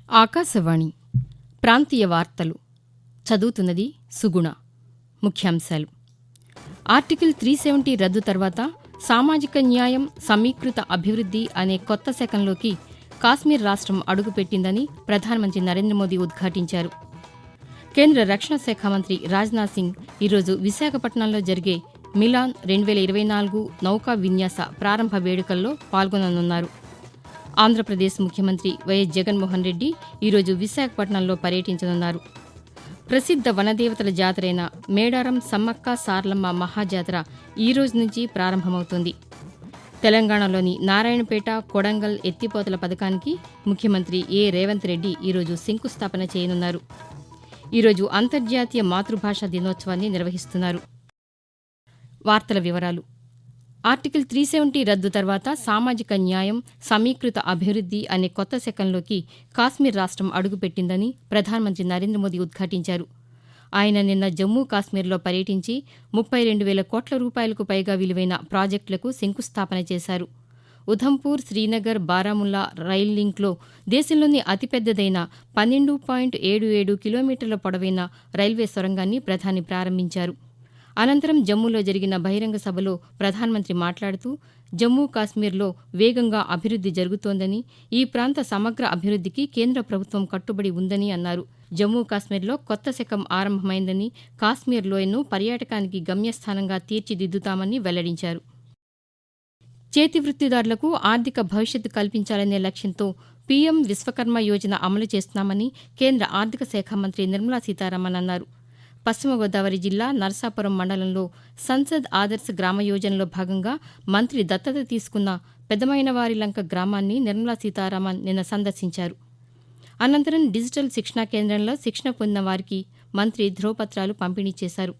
ఆకాశవాణి ప్రాంతీయ వార్తలు చదువుతున్నది సుగుణ. ముఖ్యాంశాలు. ఆర్టికల్ 370 రద్దు తర్వాత సామాజిక న్యాయం, సమీకృత అభివృద్ధి అనే కొత్త శకంలోకి కాశ్మీర్ రాష్ట్రం అడుగుపెట్టిందని ప్రధానమంత్రి నరేంద్ర మోదీ ఉద్ఘాటించారు. కేంద్ర రక్షణ శాఖ మంత్రి రాజ్నాథ్ సింగ్ ఈరోజు విశాఖపట్నంలో జరిగే మిలాన్ 2024 నౌకా విన్యాస ప్రారంభ వేడుకల్లో పాల్గొననున్నారు. ఆంధ్రప్రదేశ్ ముఖ్యమంత్రి వైఎస్ జగన్మోహన్ రెడ్డి ఈరోజు విశాఖపట్నంలో పర్యటించనున్నారు. ప్రసిద్ధ వనదేవతల జాతరైన మేడారం సమ్మక్క సార్లమ్మ మహాజాతర ఈ రోజు నుంచి ప్రారంభమవుతోంది. తెలంగాణలోని నారాయణపేట, కొడంగల్ ఎత్తిపోతల పథకానికి ముఖ్యమంత్రి రేవంత్ రెడ్డి ఈరోజు శంకుస్థాపన చేయనున్నారు. ఈరోజు అంతర్జాతీయ మాతృభాషా దినోత్సవాన్ని నిర్వహిస్తున్నారు. వార్తల వివరాలు. ఆర్టికల్ 370 రద్దు తర్వాత సామాజిక న్యాయం, సమీకృత అభివృద్ధి అనే కొత్త శకంలోకి కాశ్మీర్ రాష్ట్రం అడుగుపెట్టిందని ప్రధానమంత్రి నరేంద్ర మోదీ ఉద్ఘాటించారు. ఆయన నిన్న జమ్మూ కాశ్మీర్లో పర్యటించి 32,000 కోట్ల రూపాయలకు పైగా విలువైన ప్రాజెక్టులకు శంకుస్థాపన చేశారు. ఉధంపూర్, శ్రీనగర్, బారాముల్లా రైల్ లింక్లో దేశంలోని అతిపెద్దదైన 12.77 కిలోమీటర్ల పొడవైన రైల్వే సొరంగాన్ని ప్రధాని ప్రారంభించారు. అనంతరం జమ్మూలో జరిగిన బహిరంగ సభలో ప్రధానమంత్రి మాట్లాడుతూ జమ్మూ కాశ్మీర్లో వేగంగా అభివృద్ధి జరుగుతోందని, ఈ ప్రాంత సమగ్ర అభివృద్ధికి కేంద్ర ప్రభుత్వం కట్టుబడి ఉందని అన్నారు. జమ్మూ కాశ్మీర్లో కొత్త శకం ఆరంభమైందని, కాశ్మీర్ లోయను పర్యాటకానికి గమ్యస్థానంగా తీర్చిదిద్దుతామని వెల్లడించారు. చేతి వృత్తిదారులకు ఆర్థిక భవిష్యత్తు కల్పించాలనే లక్ష్యంతో పీఎం విశ్వకర్మ యోజన అమలు చేస్తున్నామని కేంద్ర ఆర్థిక శాఖ మంత్రి నిర్మలా సీతారామన్ అన్నారు. పశ్చిమ గోదావరి జిల్లా నరసాపురం మండలంలో సంసద్ ఆదర్శ్ గ్రామ యోజనలో భాగంగా మంత్రి దత్తత తీసుకున్న పెదమైనవారిలంక గ్రామాన్ని నిర్మలా సీతారామన్ నిన్న సందర్శించారు. అనంతరం డిజిటల్ శిక్షణా కేంద్రంలో శిక్షణ పొందిన వారికి మంత్రి ధ్రువపత్రాలు పంపిణీ చేశారు.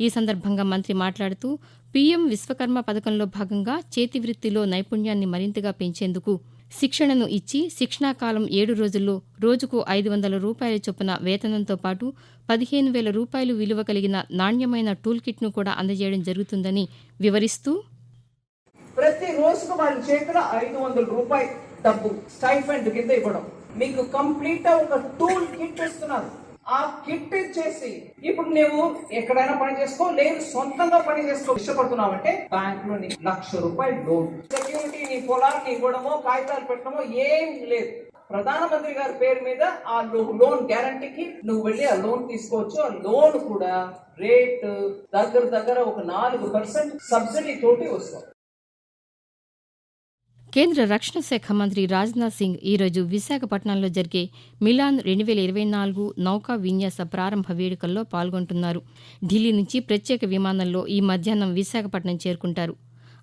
ఈ సందర్భంగా మంత్రి మాట్లాడుతూ పీఎం విశ్వకర్మ పథకంలో భాగంగా చేతి వృత్తిలో నైపుణ్యాన్ని మరింతగా పెంచేందుకు శిక్షణను ఇచ్చి శిక్షణాకాలం 7 రోజుల్లో రోజుకు 500 రూపాయల చొప్పున వేతనంతో పాటు 15,000 రూపాయలు విలువ కలిగిన నాణ్యమైన టూల్ కిట్ను కూడా అందజేయడం జరుగుతుందని వివరిస్తూ, ప్రతి రోజుకు వాళ్ళ చేతిలో 500 రూపాయలు డబ్బు స్టైఫండ్ కింద ఇవ్వడం, మీకు కంప్లీట్ ఒక టూల్ కిట్ ఇస్తున్నారు. ఆ కిట్ ఇచ్చేసి ఇప్పుడు నువ్వు ఎక్కడైనా పని చేసుకో, లేదు సొంతంగా పని చేసుకో ఇష్టపడుతున్నావంటే బ్యాంక్ లో నీకు 1,00,000 రూపాయలు లోన్, సెక్యూరిటీ నీ పొలాన్ని ఇవ్వడమో కాగితాలు పెట్టడమో ఏం లేదు. ప్రధానమంత్రి గారి పేరు మీద ఆ లోన్ గ్యారంటీకి నువ్వు వెళ్ళి ఆ లోన్ తీసుకోవచ్చు. ఆ లోన్ కూడా రేట్ దగ్గర ఒక 4% సబ్సిడీ తోటి వస్తుంది. కేంద్ర రక్షణ శాఖ మంత్రి రాజ్నాథ్ సింగ్ ఈరోజు విశాఖపట్నంలో జరిగే మిలాన్ 2024 నౌకా విన్యాస ప్రారంభ వేడుకల్లో పాల్గొంటున్నారు. ఢిల్లీ నుంచి ప్రత్యేక విమానంలో ఈ మధ్యాహ్నం విశాఖపట్నం చేరుకుంటారు.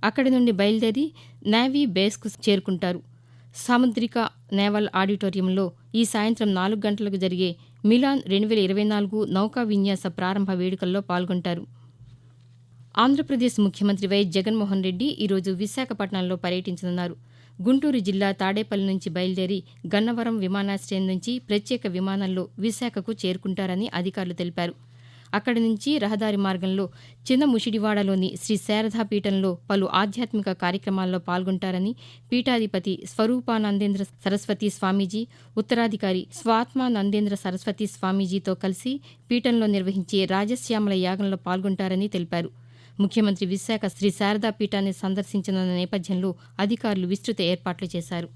అక్కడి నుండి బయలుదేరి నేవీ బేస్కు చేరుకుంటారు. సాముద్రిక నేవల్ ఆడిటోరియంలో ఈ సాయంత్రం 4 గంటలకు జరిగే మిలాన్ 2024 నౌకా విన్యాస ప్రారంభ వేడుకల్లో పాల్గొంటారు. ఆంధ్రప్రదేశ్ ముఖ్యమంత్రి వైఎస్ జగన్మోహన్ రెడ్డి ఈరోజు విశాఖపట్నంలో పర్యటించనున్నారు. గుంటూరు జిల్లా తాడేపల్లి నుంచి బయలుదేరి గన్నవరం విమానాశ్రయం నుంచి ప్రత్యేక విమానంలో విశాఖకు చేరుకుంటారని అధికారులు తెలిపారు. అక్కడి నుంచి రహదారి మార్గంలో చిన్న ముషిడివాడలోని శ్రీ శారదా పీఠంలో పలు ఆధ్యాత్మిక కార్యక్రమాల్లో పాల్గొంటారని పీఠాధిపతి స్వరూపానందేంద్ర సరస్వతి స్వామీజీ, ఉత్తరాధికారి స్వాత్మానందేంద్ర సరస్వతి స్వామీజీతో కలిసి పీఠంలో నిర్వహించే రాజశ్యామల యాగంలో పాల్గొంటారని తెలిపారు. ముఖ్యమంత్రి విశాఖ శ్రీ శారదా పీఠాన్ని సందర్శించనున్న నేపథ్యంలో అధికారులు విస్తృత ఏర్పాట్లు చేశారు.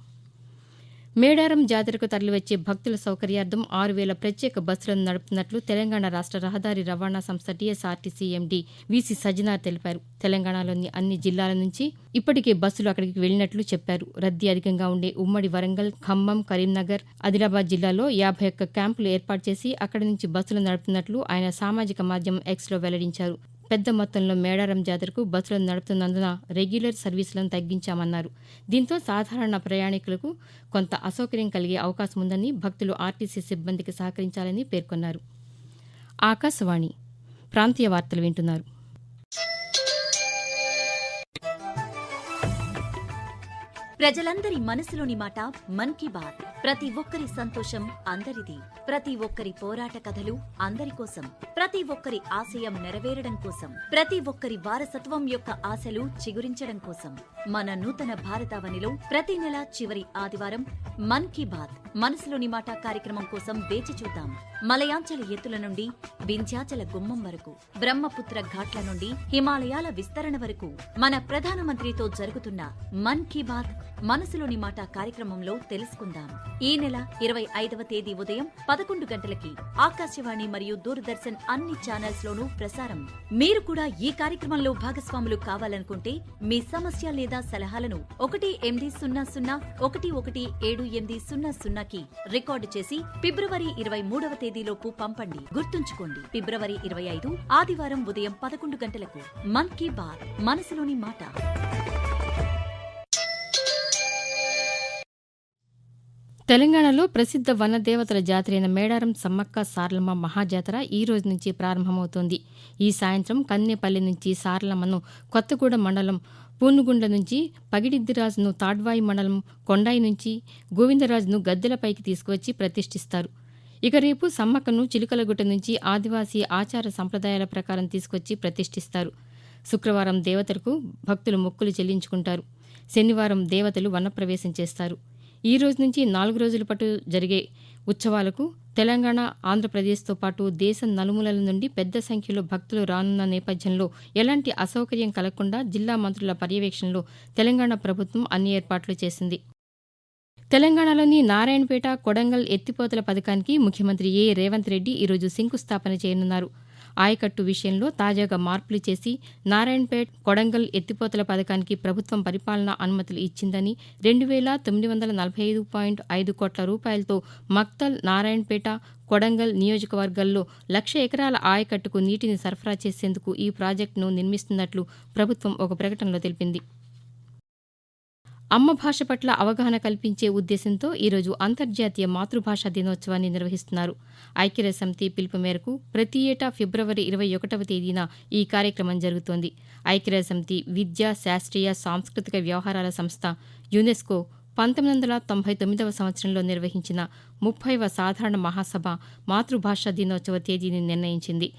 మేడారం జాతరకు తరలివచ్చే భక్తుల సౌకర్యార్థం 6,000 ప్రత్యేక బస్సులను నడుపుతున్నట్లు తెలంగాణ రాష్ట్ర రహదారి రవాణా సంస్థ టీఎస్ఆర్టీసీ ఎండీ వీసీ సజ్జనార్ తెలిపారు. తెలంగాణలోని అన్ని జిల్లాల నుంచి ఇప్పటికే బస్సులు అక్కడికి వెళ్లినట్లు చెప్పారు. రద్దీ అధికంగా ఉండే ఉమ్మడి వరంగల్, ఖమ్మం, కరీంనగర్, ఆదిలాబాద్ జిల్లాలో 51 క్యాంపులు ఏర్పాటు చేసి అక్కడి నుంచి బస్సులు నడుపుతున్నట్లు ఆయన సామాజిక మాధ్యమం ఎక్స్లో వెల్లడించారు. పెద్ద మొత్తంలో మేడారం జాతరకు బస్సులను నడుపుతున్నందున రెగ్యులర్ సర్వీసులను తగ్గించామన్నారు. దీంతో సాధారణ ప్రయాణికులకు కొంత అసౌకర్యం కలిగే అవకాశం ఉందని, భక్తులు ఆర్టీసీ సిబ్బందికి సహకరించాలని పేర్కొన్నారు. ఆకాశవాణి ప్రాంతీయ వార్తలు వింటున్నారు. ప్రజలందరి మనసులోని మాట మన్ కీ బాత్. ప్రతి ఒక్కరి సంతోషం అందరిది, ప్రతి ఒక్కరి పోరాట కథలు అందరి కోసం, ప్రతి ఒక్కరి ఆశయం నెరవేరడం కోసం, ప్రతి ఒక్కరి వారసత్వం యొక్క ఆశలు చిగురించడం కోసం మన నూతన భారతావనిలో ప్రతి నెల చివరి ఆదివారం మన్ కీ బాత్ మనసులోని మాట కార్యక్రమం కోసం వేచి చూద్దాం. మలయాంచల ఎత్తుల నుండి వింధ్యాచల గుమ్మం వరకు, బ్రహ్మపుత్ర ఘాట్ల నుండి హిమాలయాల విస్తరణ వరకు మన ప్రధానమంత్రితో జరుగుతున్న మన్ కీ బాత్ మనసులోని మాట కార్యక్రమంలో తెలుసుకుందాం. ఈ నెల 25వ తేదీ ఉదయం 11 గంటలకి ఆకాశవాణి మరియు దూరదర్శన్ అన్ని ఛానల్స్ లోనూ ప్రసారం. మీరు కూడా ఈ కార్యక్రమంలో భాగస్వాములు కావాలనుకుంటే మీ సమస్య లేదా సలహాలను 180011780కి రికార్డు చేసి ఫిబ్రవరి 23వ తేదీలోపు పంపండి. గుర్తుంచుకోండి, ఫిబ్రవరి 25 ఆదివారం ఉదయం 11 గంటలకు మన్ కీ బాత్ మనసులోని మాట. తెలంగాణలో ప్రసిద్ధ వనదేవతల జాతరైన మేడారం సమ్మక్క సారలమ్మ మహాజాతర ఈ రోజు నుంచి ప్రారంభమవుతోంది. ఈ సాయంత్రం కన్నెపల్లి నుంచి సారలమ్మను కొత్తగూడెం మండలం పూనుగుండ్ల నుంచి పగిడిద్దిరాజును తాడ్వాయి మండలం కొండాయి నుంచి గోవిందరాజును గద్దెలపైకి తీసుకువచ్చి ప్రతిష్ఠిస్తారు. ఇక రేపు సమ్మక్కను చిలుకలగుట్ట నుంచి ఆదివాసీ ఆచార సంప్రదాయాల ప్రకారం తీసుకొచ్చి ప్రతిష్ఠిస్తారు. శుక్రవారం దేవతలకు భక్తులు మొక్కులు చెల్లించుకుంటారు. శనివారం దేవతలు వనప్రవేశం చేస్తారు. ఈ రోజు నుంచి 4 రోజుల పాటు జరిగే ఉత్సవాలకు తెలంగాణ, ఆంధ్రప్రదేశ్తో పాటు దేశం నలుమూలల నుండి పెద్ద సంఖ్యలో భక్తులు రానున్న నేపథ్యంలో ఎలాంటి అసౌకర్యం కలగకుండా జిల్లా మంత్రుల పర్యవేక్షణలో తెలంగాణ ప్రభుత్వం అన్ని ఏర్పాట్లు చేసింది. తెలంగాణలోని నారాయణపేట, కొడంగల్ ఎత్తిపోతల పథకానికి ముఖ్యమంత్రి రేవంత్ రెడ్డి ఈరోజు శంకుస్థాపన చేయనున్నారు. ఆయకట్టు విషయంలో తాజాగా మార్పులు చేసి నారాయణపేట్, కొడంగల్ ఎత్తిపోతల పథకానికి ప్రభుత్వం పరిపాలనా అనుమతులు ఇచ్చిందని 2,945.5 కోట్ల రూపాయలతో మక్తల్, నారాయణపేట, కొడంగల్ నియోజకవర్గాల్లో 1,00,000 ఎకరాల ఆయకట్టుకు నీటిని సరఫరా చేసేందుకు ఈ ప్రాజెక్టును నిర్మిస్తున్నట్లు ప్రభుత్వం ఒక ప్రకటనలో తెలిపింది. అమ్మ భాష పట్ల అవగాహన కల్పించే ఉద్దేశంతో ఈరోజు అంతర్జాతీయ మాతృభాషా దినోత్సవాన్ని నిర్వహిస్తున్నారు. ఐక్యరాజ్యసమితి పిలుపు మేరకు ప్రతి ఏటా ఫిబ్రవరి 21వ తేదీన ఈ కార్యక్రమం జరుగుతోంది. ఐక్యరాజ్యసమితి విద్యా, శాస్త్రీయ, సాంస్కృతిక వ్యవహారాల సంస్థ యునెస్కో 1999వ సంవత్సరంలో నిర్వహించిన 30వ సాధారణ మహాసభ మాతృభాషా దినోత్సవ తేదీని నిర్ణయించింది.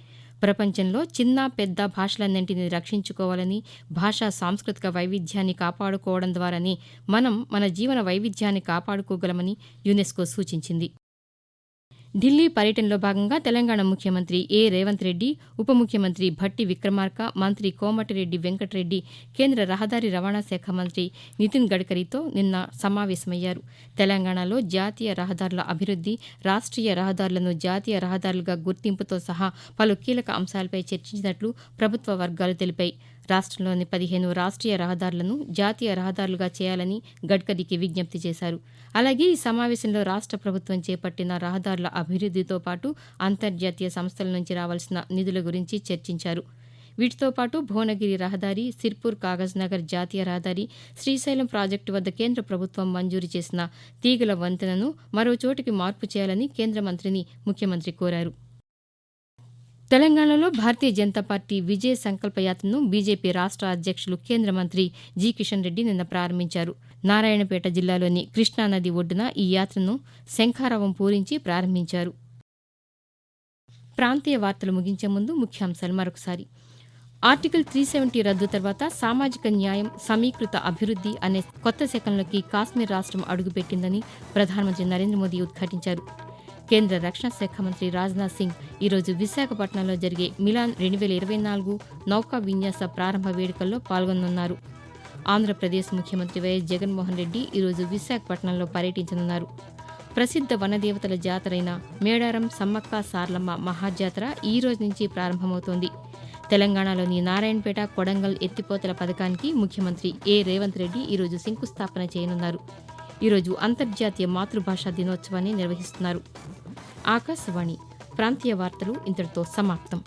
ప్రపంచంలో చిన్న, పెద్ద భాషలన్నింటినీ రక్షించుకోవాలని, భాషా సాంస్కృతిక వైవిధ్యాన్ని కాపాడుకోవడం ద్వారానే మనం మన జీవన వైవిధ్యాన్ని కాపాడుకోగలమని యునెస్కో సూచించింది. ఢిల్లీ పర్యటనలో భాగంగా తెలంగాణ ముఖ్యమంత్రి రేవంత్ రెడ్డి, ఉప ముఖ్యమంత్రి భట్టి విక్రమార్క, మంత్రి కోమటిరెడ్డి వెంకటరెడ్డి, కేంద్ర రహదారి రవాణా శాఖ మంత్రి నితిన్ గడ్కరీతో నిన్న సమావేశమయ్యారు. తెలంగాణలో జాతీయ రహదారుల అభివృద్ధి, రాష్ట్రీయ రహదారులను జాతీయ రహదారులుగా గుర్తింపుతో సహా పలు కీలక అంశాలపై చర్చించినట్లు ప్రభుత్వ వర్గాలు తెలిపాయి. రాష్ట్రంలోని 15 రాష్ట్రీయ రహదారులను జాతీయ రహదారులుగా చేయాలని గడ్కరీకి విజ్ఞప్తి చేశారు. అలాగే ఈ సమావేశంలో రాష్ట్ర ప్రభుత్వం చేపట్టిన రహదారుల అభివృద్ధితో పాటు అంతర్జాతీయ సంస్థల నుంచి రావాల్సిన నిధుల గురించి చర్చించారు. వీటితో పాటు భువనగిరి రహదారి, సిర్పూర్ కాగజ్నగర్ జాతీయ రహదారి, శ్రీశైలం ప్రాజెక్టు వద్ద కేంద్ర ప్రభుత్వం మంజూరు చేసిన తీగల వంతెనను మరో చోటికి మార్పు చేయాలని కేంద్ర మంత్రిని ముఖ్యమంత్రి కోరారు. తెలంగాణలో భారతీయ జనతా పార్టీ విజయ సంకల్ప యాత్రను బీజేపీ రాష్ట్ర అధ్యక్షులు కేంద్ర మంత్రి జి కిషన్ రెడ్డి నిన్న ప్రారంభించారు. నారాయణపేట జిల్లాలోని కృష్ణానది ఒడ్డున ఈ యాత్రను శంఖారావం పూరించి ప్రారంభించారు. ప్రాంతీయ వార్తలు ముగించే ముందు ముఖ్యాంశాలు మరొకసారి. ఆర్టికల్ 370 రద్దు తర్వాత సామాజిక న్యాయం, సమీకృత అభివృద్ధి అనే కొత్త శకంలోకి కాశ్మీర్ రాష్ట్రం అడుగుపెట్టిందని ప్రధానమంత్రి నరేంద్ర మోదీ ఉద్ఘాటించారు. కేంద్ర రక్షణ శాఖ మంత్రి రాజ్నాథ్ సింగ్ ఈరోజు విశాఖపట్నంలో జరిగే మిలాన్ 2024 నౌకా విన్యాస ప్రారంభ వేడుకల్లో పాల్గొనున్నారు. ఆంధ్రప్రదేశ్ ముఖ్యమంత్రి వైఎస్ జగన్మోహన్ రెడ్డి ఈరోజు విశాఖపట్నంలో పర్యటించనున్నారు. ప్రసిద్ధ వనదేవతల జాతరైన మేడారం సమ్మక్క సారలమ్మ మహాజాతర ఈ రోజు నుంచి ప్రారంభమవుతోంది. తెలంగాణలోని నారాయణపేట, కొడంగల్ ఎత్తిపోతల పథకానికి ముఖ్యమంత్రి రేవంత్ రెడ్డి ఈరోజు శంకుస్థాపన చేయనున్నారు. ఈరోజు అంతర్జాతీయ మాతృభాషా దినోత్సవాన్ని నిర్వహిస్తున్నారు. ఆకాశవాణి ప్రాంతీయ వార్తలు ఇంతటితో సమాప్తం.